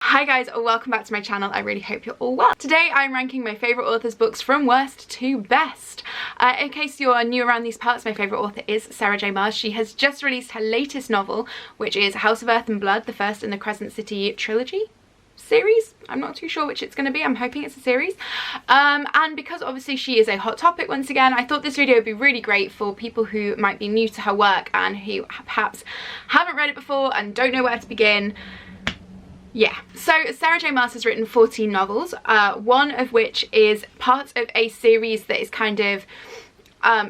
Hi guys, welcome back to my channel. I really hope you're all well. Today I'm ranking my favourite authors' books from worst to best. In case you're new around these parts, my favourite author is Sarah J Maas. She has just released her latest novel, which is House of Earth and Blood, the first in the Crescent City trilogy series. I'm not too sure which it's going to be. I'm hoping it's a series. And because obviously she is a hot topic once again, I thought this video would be really great for people who might be new to her work and who perhaps haven't read it before and don't know where to begin. Yeah, so Sarah J Maas has written 14 novels, one of which is part of a series that is kind of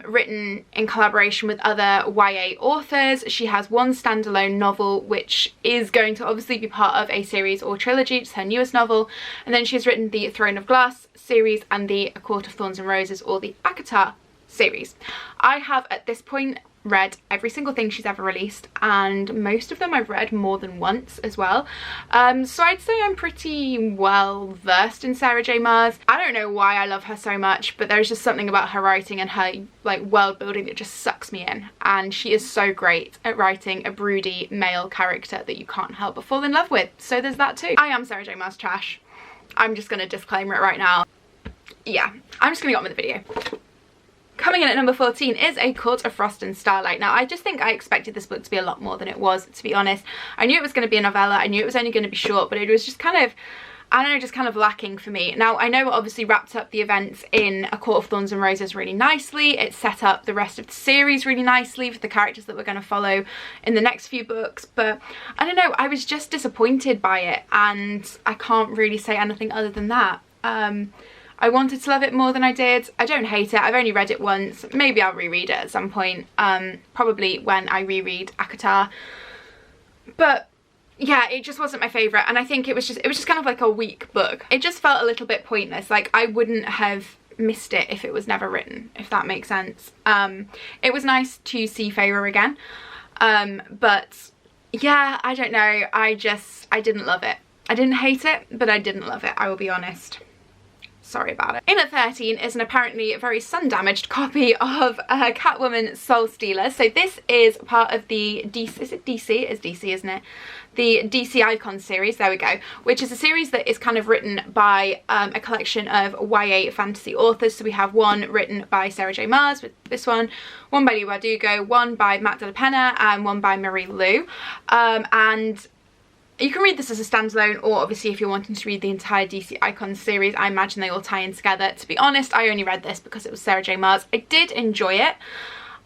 written in collaboration with other YA authors. She has one standalone novel which is going to obviously be part of a series or trilogy. It's her newest novel, and then she's written the Throne of Glass series and the A Court of Thorns and Roses, or the ACOTAR series. I have at this point read every single thing she's ever released, and most of them I've read more than once as well. So I'd say I'm pretty well versed in Sarah J Maas. I don't know why I love her so much, but there's just something about her writing and her like world building that just sucks me in, and she is so great at writing a broody male character that you can't help but fall in love with. So there's that too. I am Sarah J Maas trash. I'm just gonna disclaimer it right now. Yeah, I'm just gonna get on with the video. Coming in at number 14 is A Court of Frost and Starlight. Now, I just think I expected this book to be a lot more than it was, to be honest. I knew it was going to be a novella, I knew it was only going to be short, but it was just kind of, I don't know, just kind of lacking for me. Now, I know it obviously wrapped up the events in A Court of Thorns and Roses really nicely. It set up the rest of the series really nicely for the characters that we're going to follow in the next few books, but I don't know, I was just disappointed by it, and I can't really say anything other than that. I wanted to love it more than I did. I don't hate it. I've only read it once. Maybe I'll reread it at some point. Probably when I reread ACOTAR. But yeah, it just wasn't my favourite, and I think it was just kind of like a weak book. It just felt a little bit pointless. Like, I wouldn't have missed it if it was never written, if that makes sense. It was nice to see Feyre again. But yeah, I don't know. I didn't love it. I didn't hate it, but I didn't love it, I will be honest. Sorry about it. In at 13 is an apparently very sun-damaged copy of Catwoman Soul Stealer. So this is part of the DC, is it DC? It is DC, isn't it? The DC Icon series, there we go, which is a series that is kind of written by a collection of YA fantasy authors. So we have one written by Sarah J Maas, with this one by Lee Bardugo, one by Matt De La Pena, and one by Marie Lu. And you can read this as a standalone, or obviously if you're wanting to read the entire DC Icons series, I imagine they all tie in together. To be honest, I only read this because it was Sarah J Maas. I did enjoy it.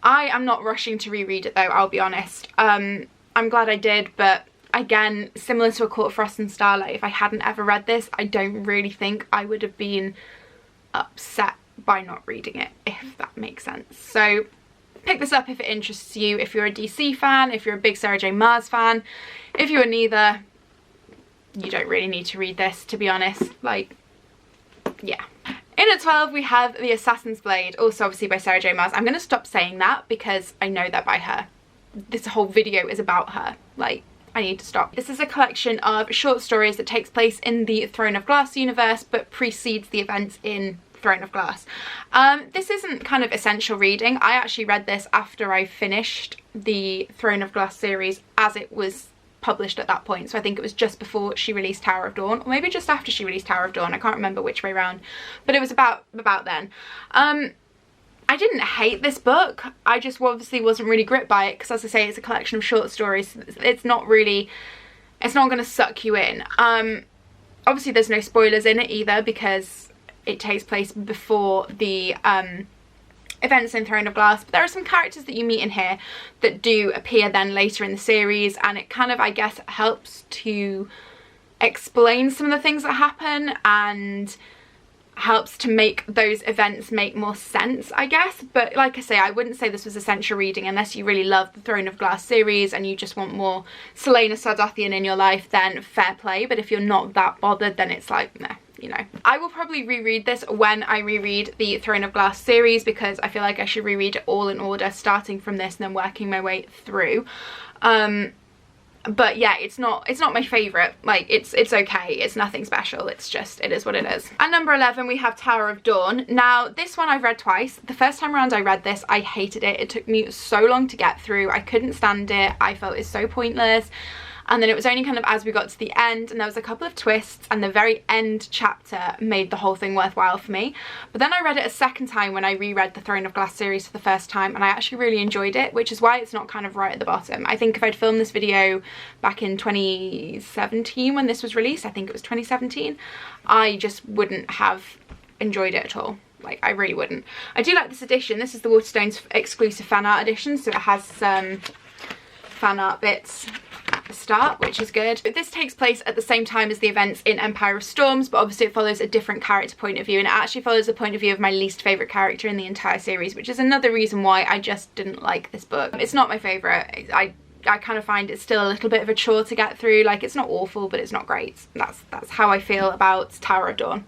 I am not rushing to reread it though, I'll be honest. I'm glad I did, but again, similar to A Court of Frost and Starlight, if I hadn't ever read this, I don't really think I would have been upset by not reading it, if that makes sense. So pick this up if it interests you, if you're a DC fan, if you're a big Sarah J Maas fan. If you are neither, you don't really need to read this, to be honest. Like, yeah. In at 12 we have The Assassin's Blade, also obviously by Sarah J Maas. I'm going to stop saying that because I know that by her. This whole video is about her. Like, I need to stop. This is a collection of short stories that takes place in the Throne of Glass universe but precedes the events in Throne of Glass. This isn't kind of essential reading. I actually read this after I finished the Throne of Glass series as it was published at that point, so I think it was just before she released Tower of Dawn, or maybe just after she released Tower of Dawn. I can't remember which way around, but it was about then. I didn't hate this book, I just obviously wasn't really gripped by it because, as I say, it's a collection of short stories. It's not going to suck you in. Obviously there's no spoilers in it either because it takes place before the events in Throne of Glass, but there are some characters that you meet in here that do appear then later in the series, and it kind of, I guess, helps to explain some of the things that happen and helps to make those events make more sense, I guess. But like I say, I wouldn't say this was essential reading unless you really love the Throne of Glass series and you just want more Selena Sardathian in your life, then fair play. But if you're not that bothered, then it's like, nah. You know, I will probably reread this when I reread the Throne of Glass series because I feel like I should reread it all in order, starting from this and then working my way through. But yeah, it's not my favourite. Like, it's okay, it's nothing special, it's just, it is what it is. At number 11 we have Tower of Dawn. Now this one I've read twice. The first time around I read this, I hated it. It took me so long to get through. I couldn't stand it. I felt it's so pointless. and then it was only kind of as we got to the end and there was a couple of twists, and the very end chapter made the whole thing worthwhile for me. But then I read it a second time when I reread the Throne of Glass series for the first time, and I actually really enjoyed it, which is why it's not kind of right at the bottom. I think if I'd filmed this video back in 2017 when this was released, I think it was 2017, I just wouldn't have enjoyed it at all. Like, I really wouldn't. I do like this edition. This is the Waterstones exclusive fan art edition, so it has some fan art bits at the start, which is good. But this takes place at the same time as the events in Empire of Storms, but obviously it follows a different character point of view, and it actually follows the point of view of my least favourite character in the entire series, which is another reason why I just didn't like this book. It's not my favourite. I kind of find it's still a little bit of a chore to get through. Like, it's not awful, but it's not great. That's how I feel about Tower of Dawn.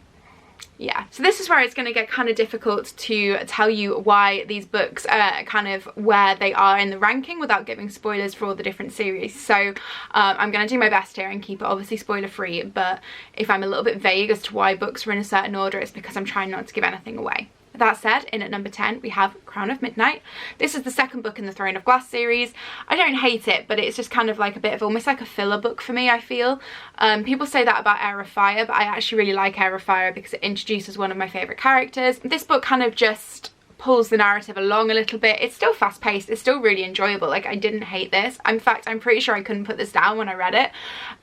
Yeah, so this is where it's going to get kind of difficult to tell you why these books are kind of where they are in the ranking without giving spoilers for all the different series. So I'm going to do my best here and keep it obviously spoiler free, but if I'm a little bit vague as to why books are in a certain order, it's because I'm trying not to give anything away. That said, in at number 10 we have Crown of Midnight. This is the second book in the Throne of Glass series. I don't hate it, but it's just kind of like a bit of almost like a filler book for me, I feel. People say that about Heir of Fire, but I actually really like Heir of Fire because it introduces one of my favourite characters. This book kind of just pulls the narrative along a little bit. It's still fast paced, it's still really enjoyable. Like, I didn't hate this. In fact, I'm pretty sure I couldn't put this down when I read it,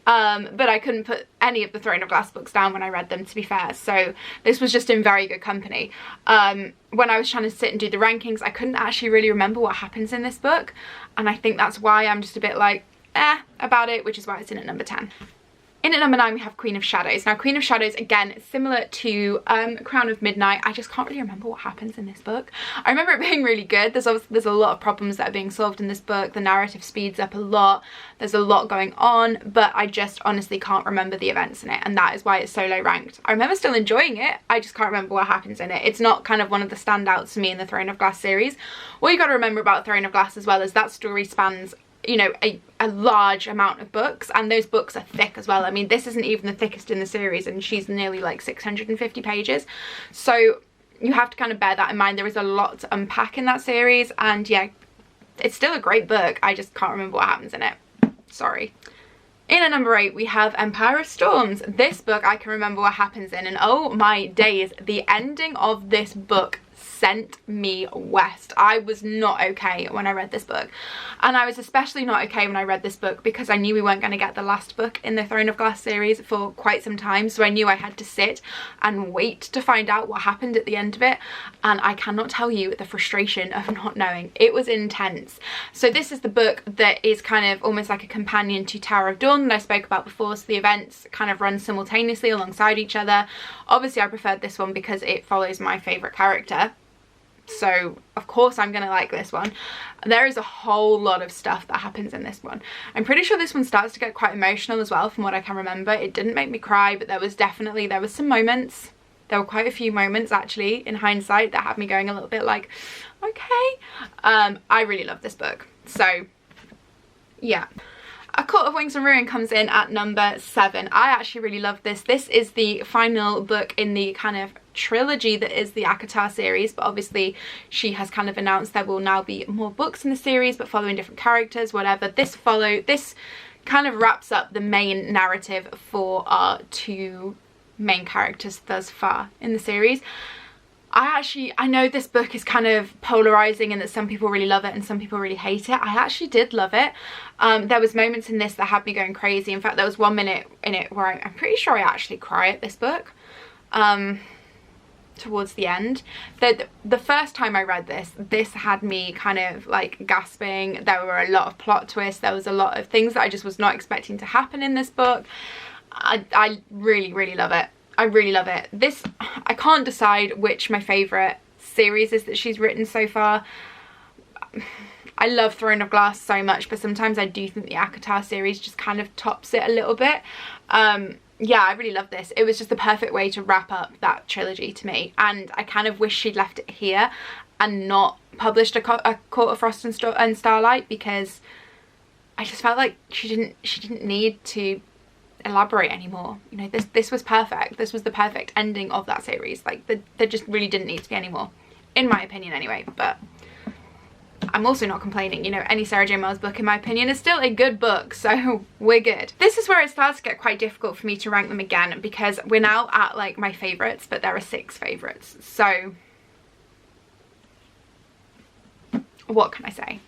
but I couldn't put any of the Throne of Glass books down when I read them, to be fair, so this was just in very good company. When I was trying to sit and do the rankings, I couldn't actually really remember what happens in this book, and I think that's why I'm just a bit like about it, which is why it's in at number 10. In at number 9 we have Queen of Shadows. Now Queen of Shadows, again, similar to Crown of Midnight. I just can't really remember what happens in this book. I remember it being really good. There's a lot of problems that are being solved in this book. The narrative speeds up a lot. There's a lot going on, but I just honestly can't remember the events in it, and that is why it's so low ranked. I remember still enjoying it, I just can't remember what happens in it. It's not kind of one of the standouts to me in the Throne of Glass series. What you got to remember about Throne of Glass as well is that story spans, you know, a large amount of books, and those books are thick as well. I mean, this isn't even the thickest in the series, and she's nearly like 650 pages, so you have to kind of bear that in mind. There is a lot to unpack in that series, and yeah, it's still a great book. I just can't remember what happens in it, sorry. In at number 8 we have Empire of Storms. This book I can remember what happens in, and oh my days, the ending of this book sent me west. I was not okay when I read this book, and I was especially not okay when I read this book because I knew we weren't going to get the last book in the Throne of Glass series for quite some time, so I knew I had to sit and wait to find out what happened at the end of it, and I cannot tell you the frustration of not knowing. It was intense. So this is the book that is kind of almost like a companion to Tower of Dawn that I spoke about before, so the events kind of run simultaneously alongside each other. Obviously I preferred this one because it follows my favourite character, so of course I'm gonna like this one. There is a whole lot of stuff that happens in this one. I'm pretty sure this one starts to get quite emotional as well, from what I can remember. It didn't make me cry, but there was some moments. There were quite a few moments actually in hindsight that had me going a little bit like, okay. I really love this book, so yeah. A Court of Wings and Ruin comes in at number 7. I actually really love this. This is the final book in the kind of trilogy that is the ACOTAR series, but obviously she has kind of announced there will now be more books in the series, but following different characters, whatever. This kind of wraps up the main narrative for our 2 main characters thus far in the series. I know this book is kind of polarizing and that some people really love it and some people really hate it. I actually did love it. There was moments in this that had me going crazy. In fact, there was one minute in it where I'm pretty sure I actually cry at this book towards the end. The first time I read this had me kind of like gasping. There were a lot of plot twists. There was a lot of things that I just was not expecting to happen in this book. I really, really love it. I really love it. This, I can't decide which my favourite series is that she's written so far. I love Throne of Glass so much, but sometimes I do think the ACOTAR series just kind of tops it a little bit. Yeah, I really love this. It was just the perfect way to wrap up that trilogy to me, and I kind of wish she'd left it here and not published a Court of Frost and Starlight, because I just felt like she didn't need to elaborate anymore. You know, this was perfect. This was the perfect ending of that series. Like, there just really didn't need to be any more, in my opinion anyway. But I'm also not complaining. You know, any Sarah J Maas book in my opinion is still a good book, so we're good. This is where it starts to get quite difficult for me to rank them again, because we're now at like my favourites, but there are 6 favourites, so what can I say?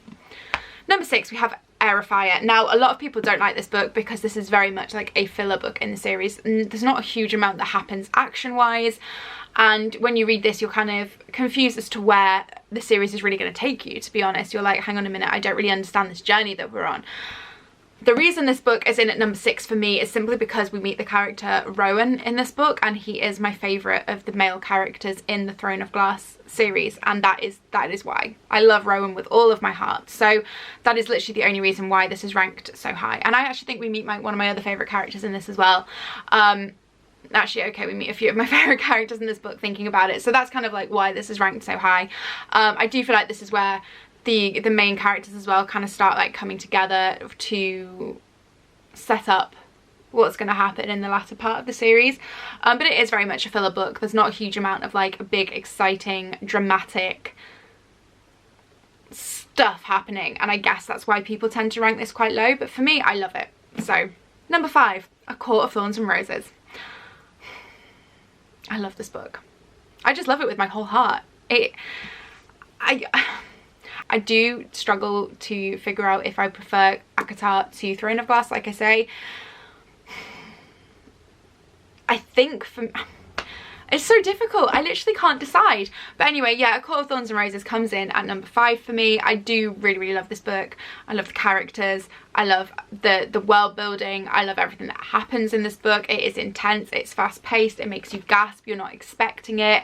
Number 6, we have Air of Fire. Now, a lot of people don't like this book because this is very much like a filler book in the series. There's not a huge amount that happens action-wise, and when you read this, you're kind of confused as to where the series is really going to take you, to be honest. You're like, hang on a minute, I don't really understand this journey that we're on. The reason this book is in at number 6 for me is simply because we meet the character Rowan in this book, and he is my favourite of the male characters in the Throne of Glass series, and that is why. I love Rowan with all of my heart, so that is literally the only reason why this is ranked so high. And I actually think we meet one of my other favourite characters in this as well. Actually, okay, we meet a few of my favourite characters in this book thinking about it, so that's kind of like why this is ranked so high. I do feel like this is where the main characters as well kind of start like coming together to set up what's going to happen in the latter part of the series, but it is very much a filler book. There's not a huge amount of like big, exciting, dramatic stuff happening, and I guess that's why people tend to rank this quite low, but for me, I love it. So number 5, A Court of Thorns and Roses. I love this book. I just love it with my whole heart. I do struggle to figure out if I prefer ACOTAR to Throne of Glass, like I say. I think it's so difficult. I literally can't decide. But anyway, yeah, A Court of Thorns and Roses comes in at number 5 for me. I do really, really love this book. I love the characters. I love the world building. I love everything that happens in this book. It is intense. It's fast paced. It makes you gasp. You're not expecting it.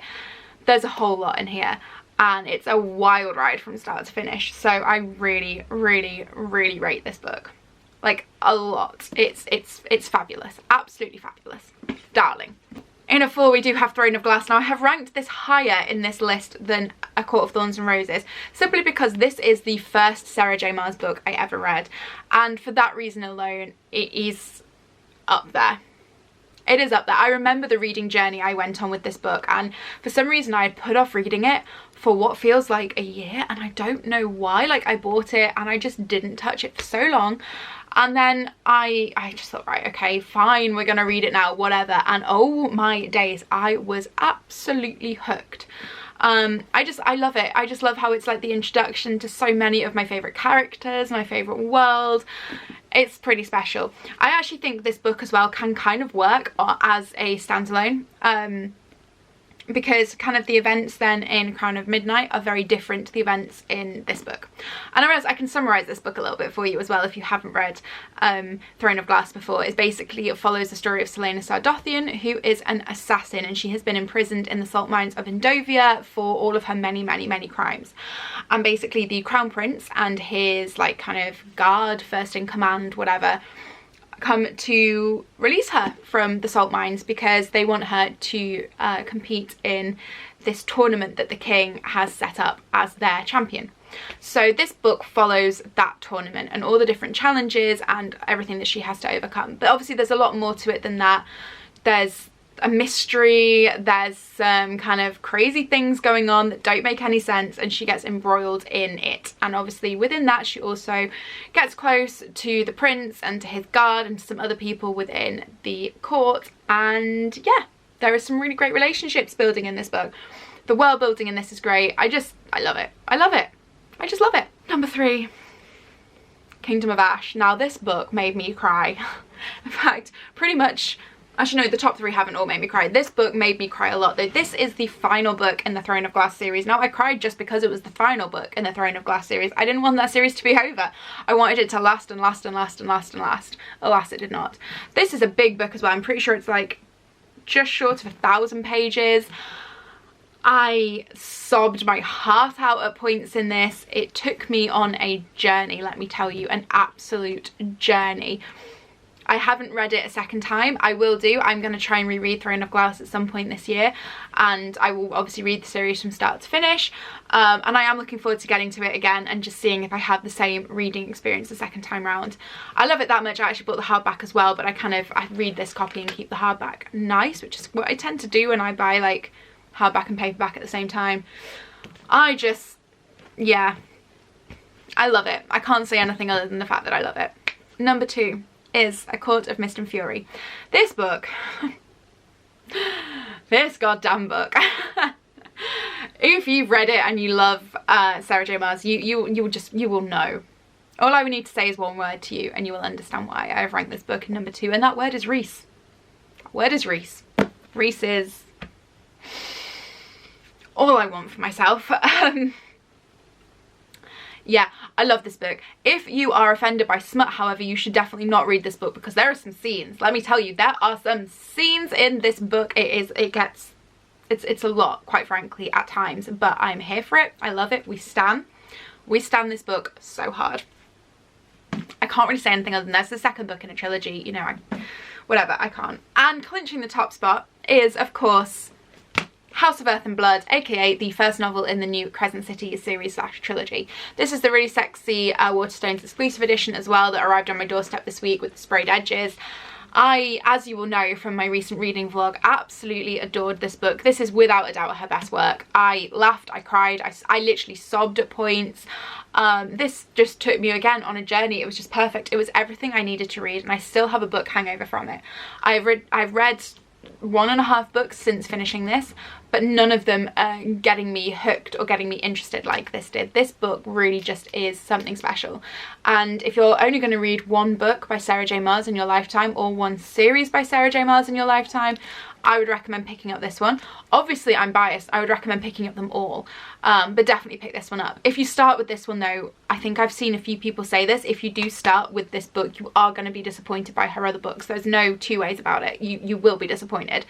There's a whole lot in here, and it's a wild ride from start to finish. So I really, really, really rate this book, like a lot. It's fabulous, absolutely fabulous, darling. In a 4, we do have Throne of Glass. Now, I have ranked this higher in this list than A Court of Thorns and Roses, simply because this is the first Sarah J Maas book I ever read, and for that reason alone, it is up there. It is up there. I remember the reading journey I went on with this book, and for some reason I had put off reading it for what feels like a year, and I don't know why. Like, I bought it and I just didn't touch it for so long, and then I just thought, right, okay, fine, we're gonna read it now, whatever. And oh my days, I was absolutely hooked. I love it. I just love how it's like the introduction to so many of my favourite characters, my favourite world. It's pretty special. I actually think this book as well can kind of work as a standalone, because kind of the events then in Crown of Midnight are very different to the events in this book. And I realize I can summarise this book a little bit for you as well if you haven't read Throne of Glass before. It's basically, it follows the story of Selena Sardothian, who is an assassin, and she has been imprisoned in the salt mines of Endovia for all of her many, many, many crimes. And basically the Crown Prince and his like kind of guard, first in command, whatever, come to release her from the salt mines because they want her to compete in this tournament that the king has set up as their champion. So this book follows that tournament and all the different challenges and everything that she has to overcome. But obviously there's a lot more to it than that. There's a mystery, there's some kind of crazy things going on that don't make any sense, and she gets embroiled in it. And obviously within that she also gets close to the prince and to his guard and to some other people within the court, and yeah, there is some really great relationships building in this book. The world building in this is great. I love it. I love it. I just love it. Number 3, Kingdom of Ash. Now this book made me cry. In fact, pretty much, actually no, the top 3 haven't all made me cry. This book made me cry a lot though. This is the final book in the Throne of Glass series. Now I cried just because it was the final book in the Throne of Glass series. I didn't want that series to be over. I wanted it to last and last and last and last and last. Alas, it did not. This is a big book as well. I'm pretty sure it's like just short of 1,000 pages. I sobbed my heart out at points in this. It took me on a journey, let me tell you, an absolute journey. I haven't read it a second time. I will do. I'm going to try and reread Throne of Glass at some point this year, and I will obviously read the series from start to finish, and I am looking forward to getting to it again and just seeing if I have the same reading experience the second time round. I love it that much. I actually bought the hardback as well, but I read this copy and keep the hardback nice, which is what I tend to do when I buy like hardback and paperback at the same time. Yeah, I love it. I can't say anything other than the fact that I love it. Number 2 is A Court of Mist and Fury. This book, this goddamn book. If you've read it and you love Sarah J Maas, you will know. All I would need to say is one word to you and you will understand why I have ranked this book in number 2, and that word is Reese. That word is Reese. Reese is all I want for myself. Yeah, I love this book. If you are offended by smut, however, you should definitely not read this book because there are some scenes. Let me tell you, there are some scenes in this book. It's a lot, quite frankly, at times, but I'm here for it. I love it. We stan this book so hard. I can't really say anything other than that's the second book in a trilogy, you know, whatever, I can't. And clinching the top spot is, of course, House of Earth and Blood, aka the first novel in the new Crescent City series / trilogy. This is the really sexy Waterstones exclusive edition as well that arrived on my doorstep this week with the sprayed edges. I, as you will know from my recent reading vlog, absolutely adored this book. This is without a doubt her best work. I laughed, I cried, I literally sobbed at points. This just took me again on a journey. It was just perfect. It was everything I needed to read, and I still have a book hangover from it. I've read 1.5 books since finishing this, but none of them are getting me hooked or getting me interested like this did. This book really just is something special. And if you're only going to read one book by Sarah J Maas in your lifetime, or one series by Sarah J Maas in your lifetime, I would recommend picking up this one. Obviously I'm biased, I would recommend picking up them all, but definitely pick this one up. If you start with this one though, I think I've seen a few people say this, if you do start with this book, you are going to be disappointed by her other books. There's no two ways about it. You will be disappointed,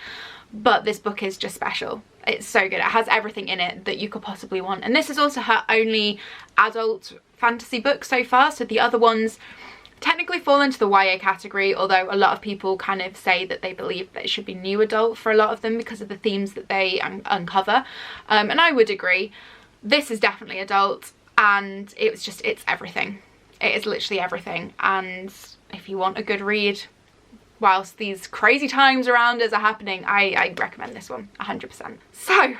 but this book is just special. It's so good. It has everything in it that you could possibly want, and this is also her only adult fantasy book so far, so the other ones technically fall into the YA category, although a lot of people kind of say that they believe that it should be new adult for a lot of them because of the themes that they uncover, and I would agree. This is definitely adult, and it's everything. It is literally everything, and if you want a good read whilst these crazy times around us are happening, I recommend this one 100%. So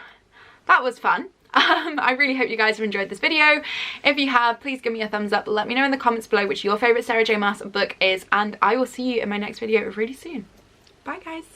that was fun. I really hope you guys have enjoyed this video. If you have, please give me a thumbs up. Let me know in the comments below which your favourite Sarah J Maas book is, and I will see you in my next video really soon. Bye guys.